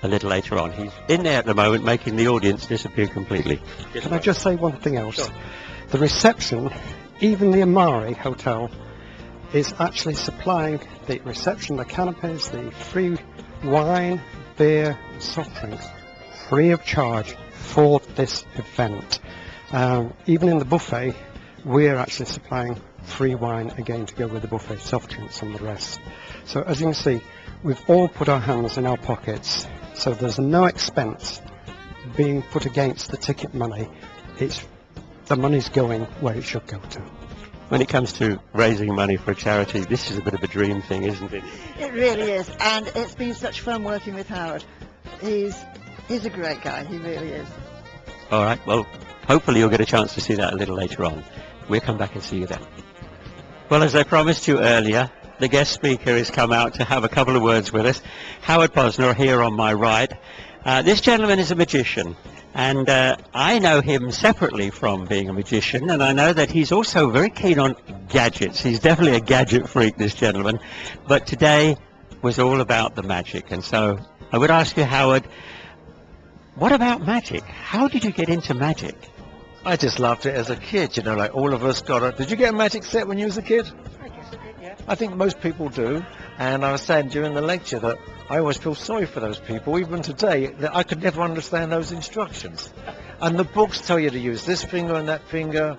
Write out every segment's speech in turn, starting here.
a little later on. He's in there at the moment, making the audience disappear completely. Can I just say one thing else? Sure. The reception, even the Amari Hotel, is actually supplying the reception, the canopies, the free wine, beer, soft drinks, free of charge for this event. Even in the buffet, we're actually supplying free wine again to go with the buffet, soft drinks and the rest. So as you can see, we've all put our hands in our pockets, so there's no expense being put against the ticket money. The money's going where it should go to. When it comes to raising money for a charity, this is a bit of a dream thing, isn't it? It really is, and it's been such fun working with Howard. He's a great guy, he really is. All right, well, hopefully you'll get a chance to see that a little later on. We'll come back and see you then. Well, as I promised you earlier, the guest speaker has come out to have a couple of words with us. Howard Posner here on my right. This gentleman is a magician, and I know him separately from being a magician, and I know that he's also very keen on gadgets. He's definitely a gadget freak, this gentleman, but today was all about the magic. And so I would ask you, Howard, what about magic? How did you get into magic? I just loved it as a kid, you know, like all of us got it. Did you get a magic set when you was a kid? I guess I did, yeah. I think most people do, and I was saying during the lecture that I always feel sorry for those people, even today, that I could never understand those instructions. And the books tell you to use this finger and that finger.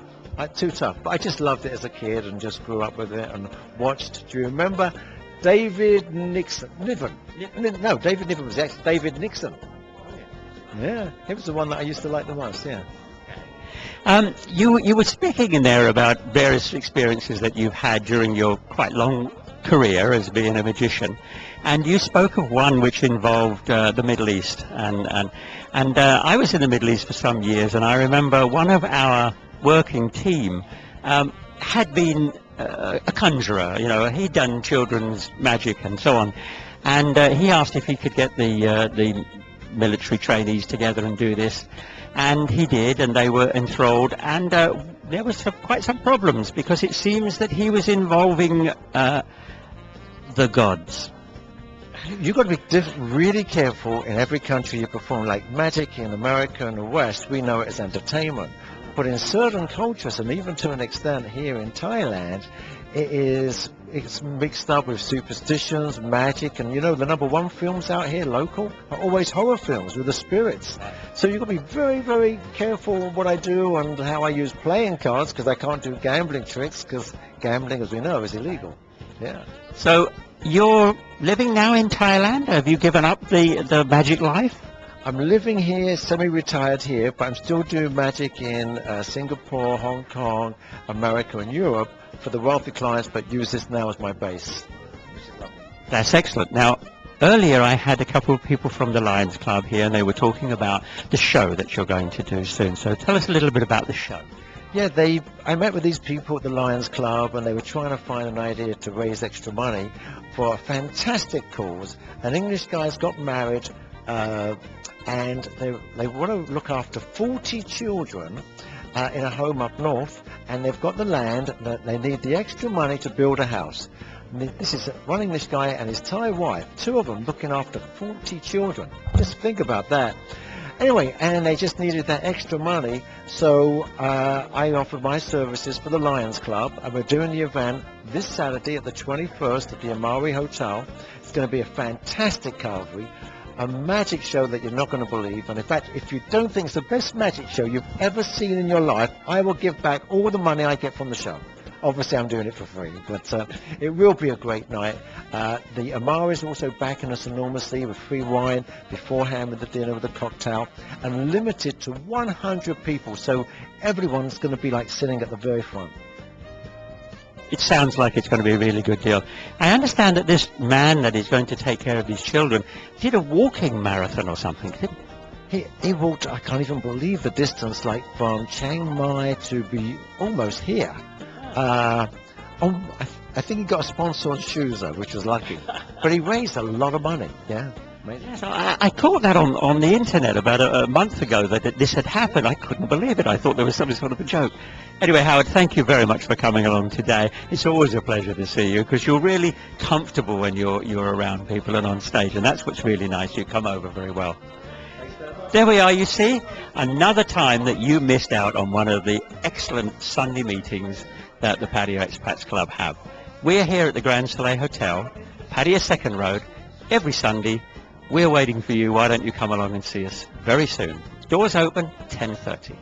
Too tough. But I just loved it as a kid and just grew up with it and watched. Do you remember David Nixon? No, David Niven was actually David Nixon. Yeah, he was the one that I used to like the most, yeah. You were speaking in there about various experiences that you've had during your quite long career as being a magician, and you spoke of one which involved the Middle East, and I was in the Middle East for some years, and I remember one of our working team had been a conjurer. You know, he'd done children's magic and so on, and he asked if he could get the military trainees together and do this, and he did, and they were enthralled, and there was quite some problems because it seems that he was involving the gods. You've got to be really careful in every country you perform. Like magic in America and the West, we know it as entertainment. But in certain cultures, and even to an extent here in Thailand, it's mixed up with superstitions, magic, and you know the #1 films out here local are always horror films with the spirits. So you've got to be very, very careful what I do and how I use playing cards, because I can't do gambling tricks, because gambling, as we know, is illegal. Yeah. So you're living now in Thailand? Have you given up the magic life? I'm living here, semi-retired here, but I'm still doing magic in Singapore, Hong Kong, America, and Europe for the wealthy clients, but use this now as my base. That's excellent. Now, earlier I had a couple of people from the Lions Club here, and they were talking about the show that you're going to do soon. So tell us a little bit about the show. Yeah, I met with these people at the Lions Club, and they were trying to find an idea to raise extra money for a fantastic cause. An English guy's got married, and they want to look after 40 children in a home up north, and they've got the land, that they need the extra money to build a house. And this is one English guy and his Thai wife, 2 of them looking after 40 children. Just think about that. Anyway, and they just needed that extra money, so I offered my services for the Lions Club, and we're doing the event this Saturday at the 21st at the Amari Hotel. It's going to be a fantastic carvery, a magic show that you're not going to believe, and in fact, if you don't think it's the best magic show you've ever seen in your life, I will give back all the money I get from the show. Obviously, I'm doing it for free, but it will be a great night. The Amari is also backing us enormously with free wine beforehand with the dinner with the cocktail, and limited to 100 people, so everyone's going to be like sitting at the very front. It sounds like it's going to be a really good deal. I understand that this man that is going to take care of these children did a walking marathon or something, didn't he? He walked, I can't even believe the distance, like from Chiang Mai to be almost here. I think he got a sponsor on shoes though, which was lucky. But he raised a lot of money, yeah. Amazing. So I caught that on the internet about a month ago that this had happened. I couldn't believe it. I thought there was some sort of a joke. Anyway, Howard, thank you very much for coming along today. It's always a pleasure to see you because you're really comfortable when you're around people and on stage, and that's what's really nice. You come over very well. There we are, you see, another time that you missed out on one of the excellent Sunday meetings that the Patio Expats Club have. We're here at the Grand Soleil Hotel, Patio Second Road, every Sunday. We're waiting for you. Why don't you come along and see us very soon? Doors open 10:30.